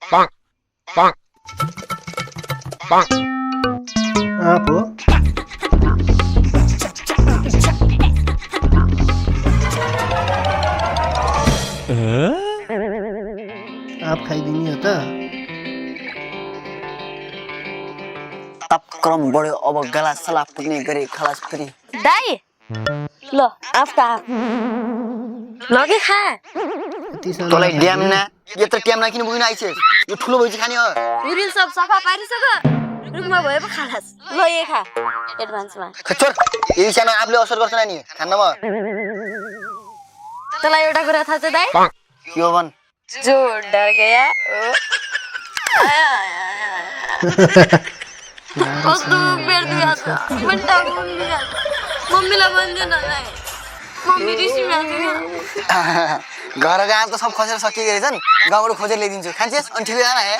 आप हो आप खाइदिने हो त तापक्रम बढ्यो अब गला सला पुग्ने गरे खलास फेरि दाइ ल आफ्टा लगे खा यति सानो तँलाई ड्याम न यत्रो ट्याम किन बुझ्न आइछस् यो ठुलो भएपछि खाने हो युरिन सब सफा पारिसक रुममा भए पो खालास ल ए खा एडभान्समा छोड यही सानो आफूले असर गर्छ नानी खान्नमा तँलाई एउटा कुरा थाहा छ दाइ यो भन् जो डर गया कस्तो बेर्दिया छ बन्टा बोल्दिया मम्मीलाई भन्दैन दाइ मम्मी रिसिरहेको घरको आम त सब खसेर सकिएको रहेछन् गाउँबाट खोजेर ल्याइदिन्छु खान्छेस् अनि ठिकै जान है